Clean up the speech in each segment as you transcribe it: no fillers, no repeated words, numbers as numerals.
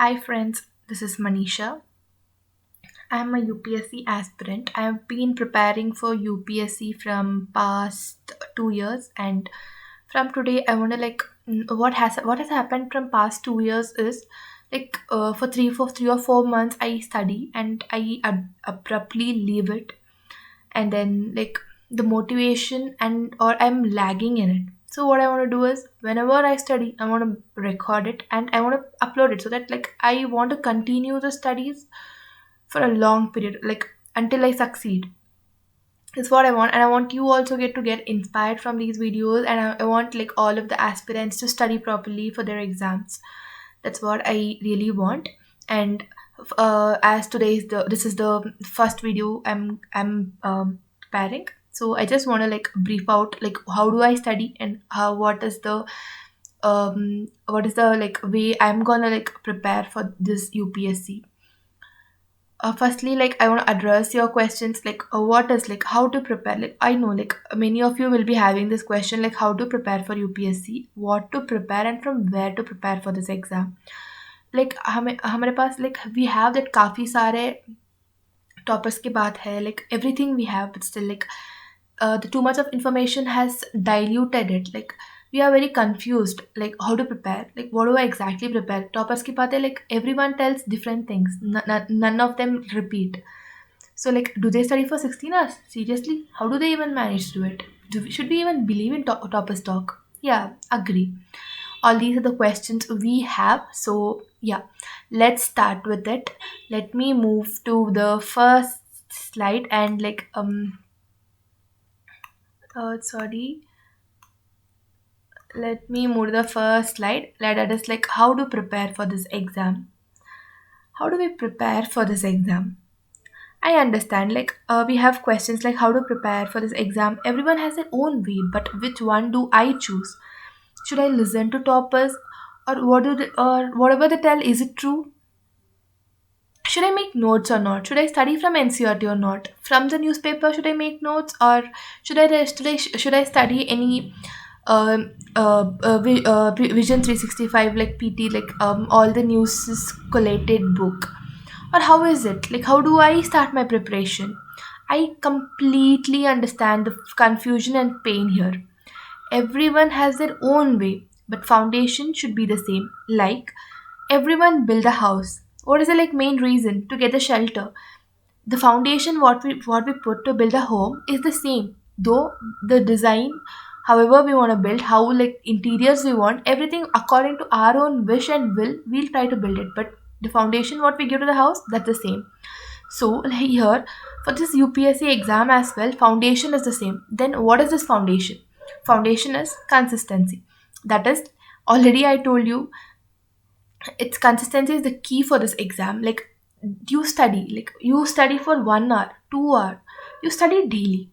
Hi friends, this is Manisha. I am a UPSC aspirant. I have been preparing for UPSC from past 2 years, and from today I want to what has happened from past 2 years is for 3 or 4 months I study and I abruptly leave it, and then the motivation and or I'm lagging in it. So what I want to do is whenever I study I want to record it and I want to upload it so that I want to continue the studies for a long period, until I succeed. It's what I want, and I want you also get inspired from these videos, and I want all of the aspirants to study properly for their exams. That's what I really want. And as today is the this is the first video I'm preparing, so I just want to brief out how do I study and how what is the way I'm gonna prepare for this UPSC. Firstly, I want to address your questions, what is how to prepare. I know many of you will be having this question, how to prepare for UPSC, what to prepare, and from where to prepare for this exam. हमारे पास we have that काफ़ी सारे toppers की बात है, everything we have, but still the too much of information has diluted it. We are very confused, how to prepare, what do I exactly prepare. Toppers की बात है, everyone tells different things, none of them repeat. So do they study for 16 hours? Seriously, how do they even manage to do it? Should we even believe in toppers talk? Yeah, agree. All these are the questions we have. So yeah, let's start with it. Let me move to the first slide and sorry, let me move to the first slide. That is how to prepare for this exam. How do we prepare for this exam? I understand, we have questions like how to prepare for this exam. Everyone has their own way, but which one do I choose? Should I listen to toppers, or or whatever they tell? Is it true? Should I make notes or not? Should I study from NCERT or not? From the newspaper, should I make notes, or should I study any Vision 365 PT, all the news is collated book? Or how is it? How do I start my preparation? I completely understand the confusion and pain here. Everyone has their own way, but foundation should be the same. Everyone build a house. What is the main reason to get the shelter? The foundation what we put to build a home is the same. Though the design, however we want to build, how interiors we want, everything according to our own wish and will, we'll try to build it. But the foundation what we give to the house, that's the same. So here for this UPSC exam as well, foundation is the same. Then what is this foundation? Foundation is consistency. That is, already I told you, its consistency is the key for this exam. You study for 1 hour, 2 hour, you study daily.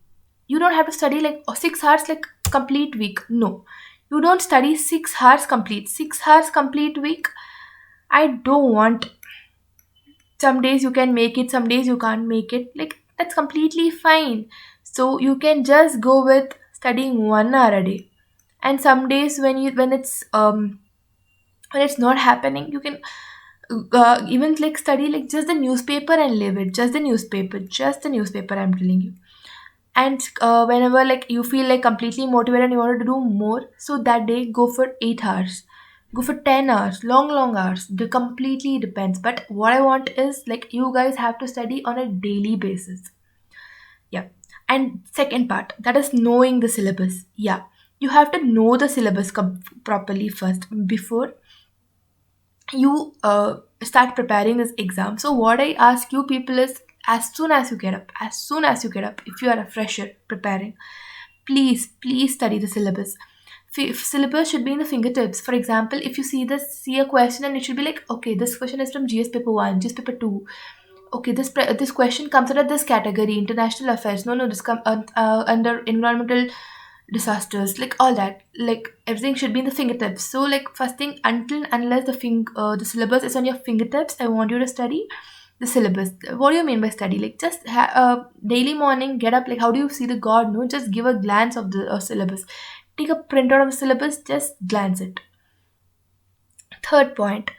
You don't have to study 6 hours complete week. No, you don't study 6 hours complete week. I don't want. Some days you can make it, some days you can't make it, that's completely fine. So you can just go with studying 1 hour a day. And some days when it's not happening, you can even study just the newspaper and live it. Just the newspaper, I'm telling you. And whenever you feel completely motivated and you want to do more, so that day go for 8 hours, go for 10 hours, long hours. It completely depends, but what I want is you guys have to study on a daily basis. Yeah. And second part, that is knowing the syllabus. Yeah, you have to know the syllabus properly first before you start preparing this exam. So what I ask you people is, as soon as you get up, if you are a fresher preparing, please study the syllabus. Syllabus should be in the fingertips. For example, if you see a question, and it should be okay, this question is from GS paper 1, GS paper 2. Okay, this question comes under this category, international affairs. No, this come under environmental disasters, all that. Everything should be in the fingertips. So first thing, until unless the syllabus is on your fingertips, I want you to study the syllabus. What do you mean by study? Just daily morning, get up. How do you see the god? No, just give a glance of the syllabus. Take a printout of the syllabus, just glance it. Third point,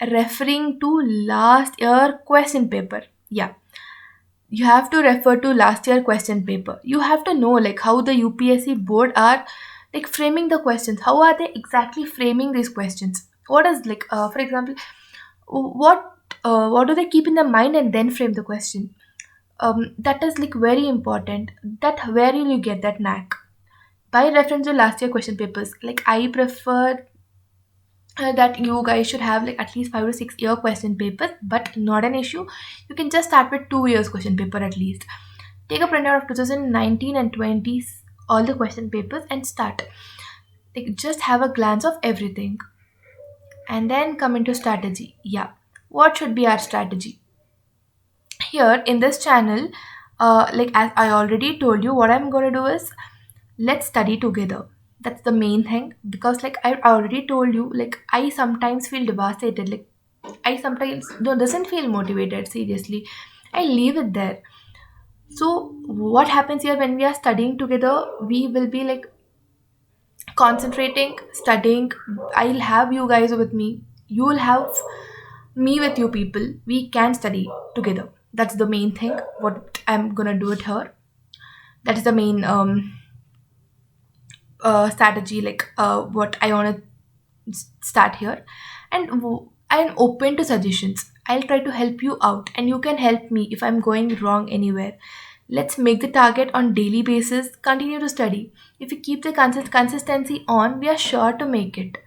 referring to last year question paper. Yeah, you have to refer to last year question paper. You have to know like how the UPSC board are like framing the questions. How are they exactly framing these questions? What is like for example, what what do they keep in their mind and then frame the question? That is like very important. That where will you get that knack? By reference to last year question papers. Like I prefer that you guys should have like at least 5 to 6 year question papers, but not an issue. You can just start with 2 years question paper at least. Take a printout of 2019 and 20, all the question papers, and start. Like just have a glance of everything, and then come into strategy. Yeah, what should be our strategy? Here in this channel, like as I already told you, what I'm gonna do is let's study together. That's the main thing, because like I already told you, like I sometimes feel devastated. Like I sometimes doesn't feel motivated. Seriously, I leave it there. So what happens here when we are studying together? We will be like concentrating, studying. I'll have you guys with me. You will have me with you people. We can study together. That's the main thing. What I'm gonna do it here. That is the main strategy. Like what I wanna start here, and I'm open to suggestions. I'll try to help you out, and you can help me if I'm going wrong anywhere. Let's make the target on daily basis. Continue to study. If we keep the consistency on, we are sure to make it.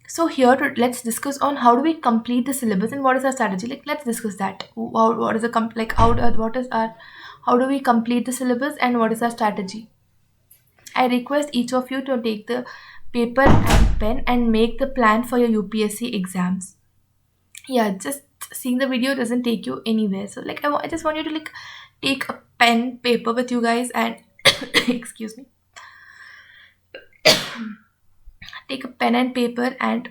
So here, let's discuss on how do we complete the syllabus and what is our strategy. Like let's discuss that. What is the like what is our how do we complete the syllabus and what is our strategy? I request each of you to take the paper and pen and make the plan for your UPSC exams. Yeah, just seeing the video doesn't take you anywhere. So like I just want you to like take a pen, paper with you guys and excuse me, take a pen and paper and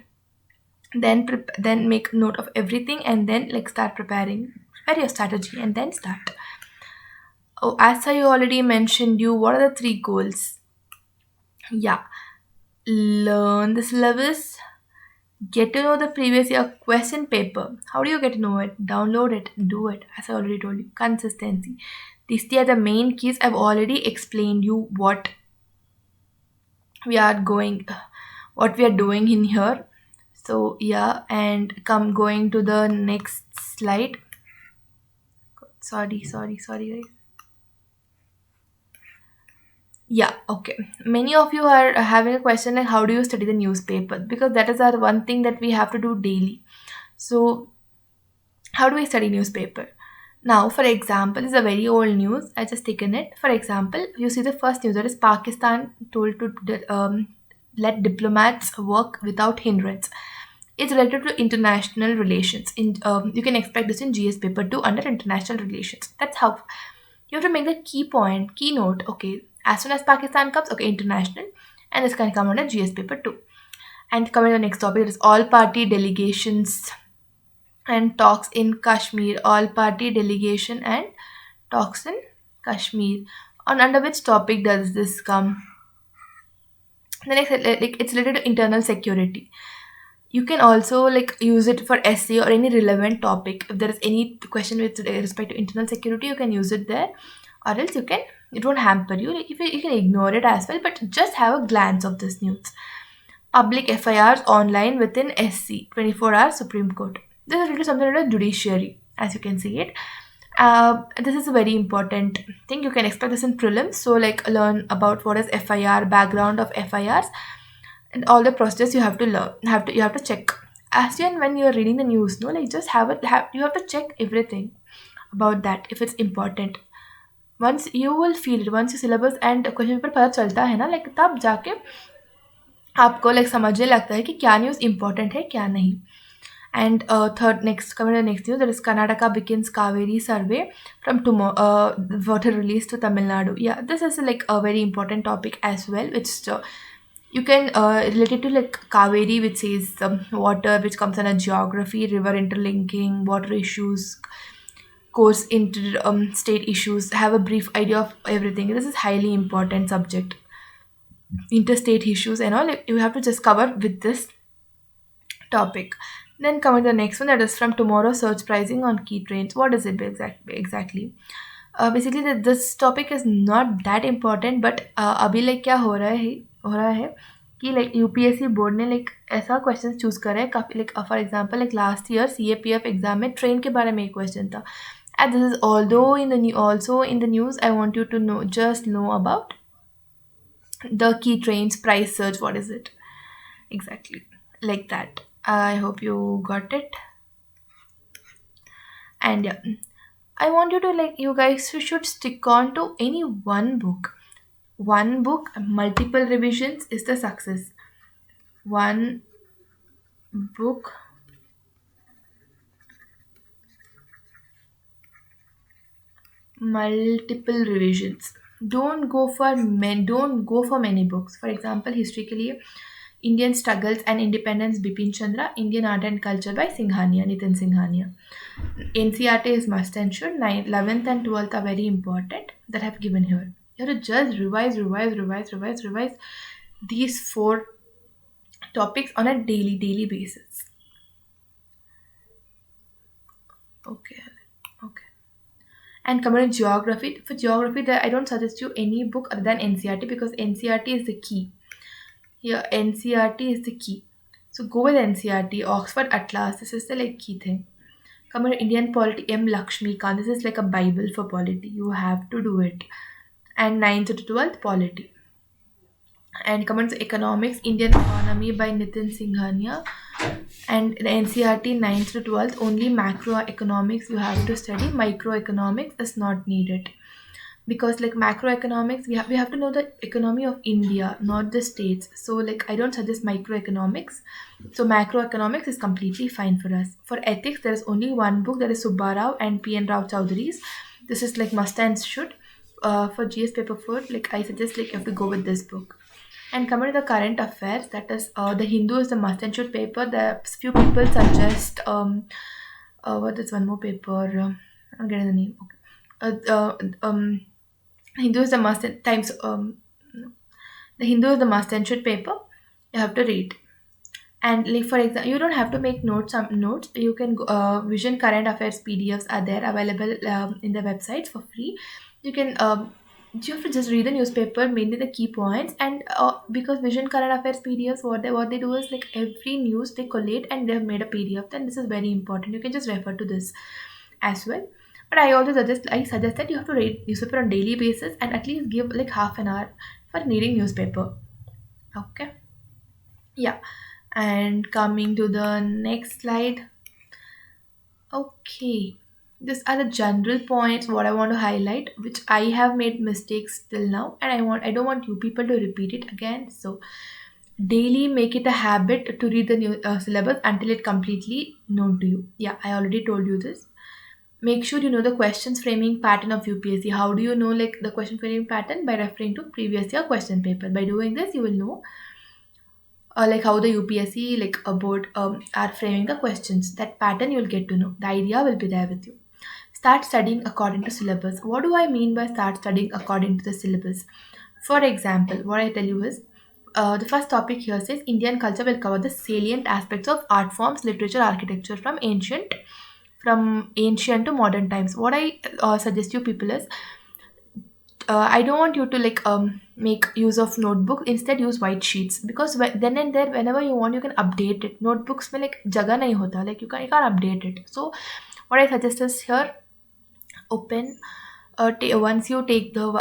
then then make note of everything and then like start prepare your strategy and then start. Oh, as I already mentioned you, what are the three goals? Yeah, learn the syllabus, get to know the previous year question paper. How do you get to know it? Download it, do it. As I already told you, consistency. These three are the main keys. I've already explained you we are going, what we are doing in here. So yeah, and come going to the next slide. Sorry, guys. Yeah, okay. Many of you are having a question like how do you study the newspaper? Because that is our one thing that we have to do daily. So how do we study newspaper? Now, for example, it's a very old news. I just taken it. For example, you see the first news that is Pakistan told to let diplomats work without hindrance. It's related to international relations. You can expect this in GS paper 2 under international relations. That's how you have to make the keynote. Okay, as soon as Pakistan comes, okay, international, and this can come under GS paper 2. And coming to the next topic, it is all party delegations and talks in Kashmir. All party delegation and talks in Kashmir. On under which topic does this come? The next, like it's related to internal security. You can also like use it for essay or any relevant topic. If there is any question with respect to internal security, you can use it there, or else it won't hamper you. Like if you can ignore it as well, but just have a glance of this news. Public FIRs online within SC 24 hours Supreme Court. This is really something like judiciary, as you can see it. This is a very important thing. You can expect this in prelims. So like learn about what is FIR, background of FIRs, and all the procedures you have to learn. You have to check. As you and when you are reading the news, no, like just you have to check everything about that if it's important. Once you will feel it, once your syllabus and question paper पता चलता है ना, like तब जाके आपको like समझने लगता है कि क्या न्यूज़ important है क्या नहीं. And coming to the next news, that is Karnataka begins Kaveri survey from tomorrow. Water release to Tamil Nadu. Yeah, this is like a very important topic as well, which you can relate it to like Kaveri, which says water, which comes under geography, river interlinking, water issues, course inter state issues. Have a brief idea of everything. This is highly important subject. Interstate issues and all, you have to just cover with this topic. Then coming to the next one, that is from tomorrow search pricing on key trains. What is it exactly? Basically this topic is not that important, but अभी like क्या हो रहा है कि like UPSC board ने like ऐसा question choose करा है काफी like for example like last year CAPF exam में ट्रेन के बारे में एक क्वेश्चन था. And this is also in the news. I want you to know about the key trains price search. What is it exactly? Like that. I hope you got it. And yeah, I want you to like you guys should stick on to any one book. One book, multiple revisions is the success. One book, multiple revisions. Don't go for many books. For example, history के लिए Indian Struggles and Independence Bipin Chandra, Indian Art and Culture by Nitin Singhania. NCRT is must and should. 11th and 12th are very important that I have given here. You have to just revise these four topics on a daily basis. Okay. Okay. And coming to geography, for geography, I don't suggest you any book other than NCRT because NCRT is the key. Here, NCRT is the key. So go with NCRT, Oxford Atlas. This is the like key thing. Come on, Indian polity, M. Lakshmi Khan. This is like a Bible for polity. You have to do it. And 9th to 12th, polity. And come on to economics, Indian economy by Nitin Singhania. And the NCRT 9th to 12th, only macroeconomics you have to study. Microeconomics is not needed. Because like macroeconomics, we have to know the economy of India, not the states. So like I don't suggest microeconomics. So macroeconomics is completely fine for us. For ethics, there is only one book, that is Subbarao and P.N. Rao Chowdhury's. This is like must and should. For GS paper 4, like I suggest like you have to go with this book. And coming to the current affairs, that is the Hindu is the must and should paper. The few people suggest what is one more paper? I'm getting the name. Okay. Hindu is the must and times the Hindu is the must and should paper. You have to read. And like for example, you don't have to make notes. You can go, Vision Current Affairs PDFs are there available in the websites for free. You can you have to just read the newspaper, mainly the key points, and because Vision Current Affairs PDFs, what they do is like every news they collate and they have made a PDF. Then this is very important. You can just refer to this as well. But I suggest that you have to read newspaper on daily basis and at least give like half an hour for reading newspaper. Okay. Yeah. And coming to the next slide. Okay. These are the general points what I want to highlight, which I have made mistakes till now, and I don't want you people to repeat it again. So daily make it a habit to read the new syllabus until it completely known to you. Yeah, I already told you this. Make sure you know the questions framing pattern of UPSC. How do you know like the question framing pattern? By referring to previous year question paper. By doing this, you will know like how the UPSC like a board are framing the questions. That pattern you'll get to know. The idea will be there with you. Start studying according to syllabus. What do I mean by start studying according to the syllabus? For example, what I tell you is the first topic here says Indian culture will cover the salient aspects of art forms, literature, architecture from ancient to modern times. What I suggest you people is I don't want you to like make use of notebook. Instead, use white sheets because then and there, whenever you want, you can update it. Notebooks में like जगह नहीं होता, like you can't update it. So, what I suggest is here, open. Once you take the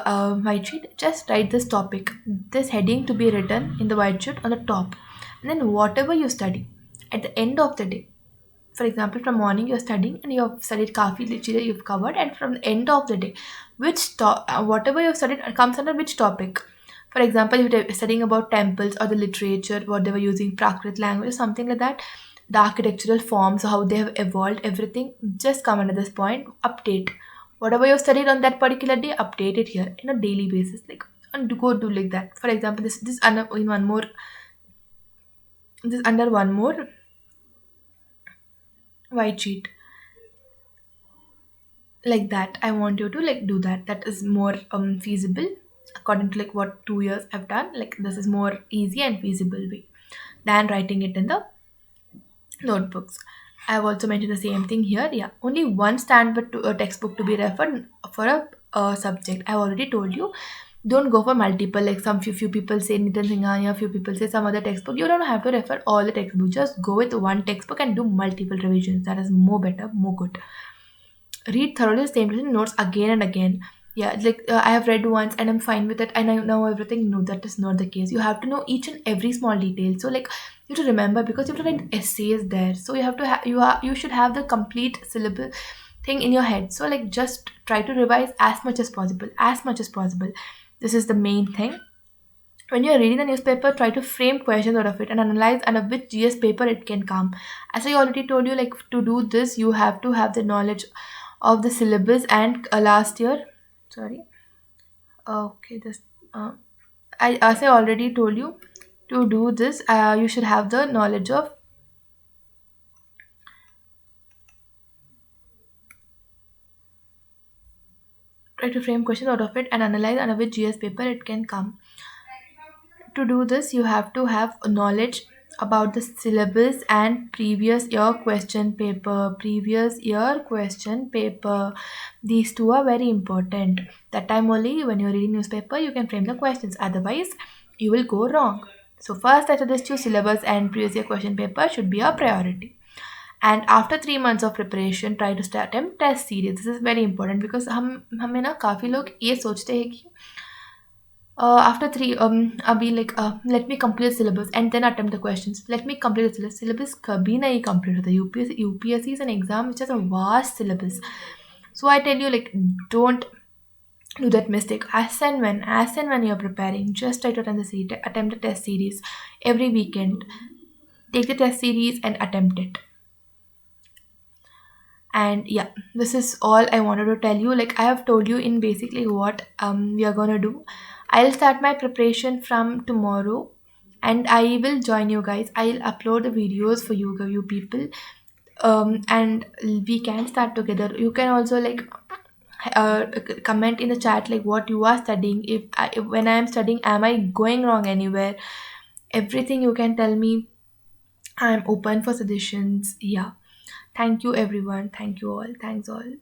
white sheet, just write this topic, this heading to be written in the white sheet on the top, and then whatever you study at the end of the day. For example, from morning you're studying and you have studied kafi literally you've covered, and from the end of the day, whatever you've studied comes under which topic. For example, if you're studying about temples or the literature, what they were using, Prakrit language, something like that, the architectural forms, how they have evolved, everything just come under this point. Update whatever you've studied on that particular day. Update it here in a daily basis, like and go do like that. For example, this under in one more, this under one more white sheet like that. I want you to like do that. That is more feasible according to like what 2 years I've done. Like this is more easy and feasible way than writing it in the Notebooks. I have also mentioned the same thing here. Yeah, only one standard textbook to be referred for a subject. I already told you. Don't go for multiple. Like some few people say Nitin Singhania, few people say some other textbook. You don't have to refer all the textbooks. Just go with one textbook and do multiple revisions. That is more better, more good. Read thoroughly the same notes again and again. Yeah, like I have read once and I'm fine with it and I know everything. No, that is not the case. You have to know each and every small detail. So like you have to remember because you have to write essays there. So you have to you should have the complete syllabus thing in your head. So like just try to revise as much as possible. As much as possible. This is the main thing. When you're reading the newspaper, try to frame questions out of it and analyze under which GS paper it can come. As I already told you, like to do this, you have to have the knowledge of the syllabus and last year. Sorry. Okay, this. As I already told you, to do this, you should have the knowledge of. Try to frame questions out of it and analyze under which GS paper it can come. To do this, you have to have knowledge about the syllabus and previous year question paper. These two are very important. That time only when you're reading newspaper you can frame the questions, otherwise you will go wrong. So first I suggest you syllabus and previous year question paper should be a priority. And after 3 months of preparation try to start attempt test series. This is very important because हम हमें ना काफ़ी लोग ये सोचते हैं कि after three, I'll be like, let me complete the syllabus and then attempt the questions. Let me complete the syllabus. Syllabus कभी नहीं complete होता. UPSC is an exam which has a vast syllabus. So I tell you, like, don't do that mistake. As and when you're preparing, just try to attempt the test series every weekend. Take the test series and attempt it. And yeah, this is all I wanted to tell you. Like I have told you in basically what we are gonna do. I'll start my preparation from tomorrow and I will join you guys. I'll upload the videos for you people. And we can start together. You can also like comment in the chat like what you are studying. If when I am studying, am I going wrong anywhere? Everything you can tell me. I'm open for suggestions. Yeah. Thank you everyone. Thank you all. Thanks all.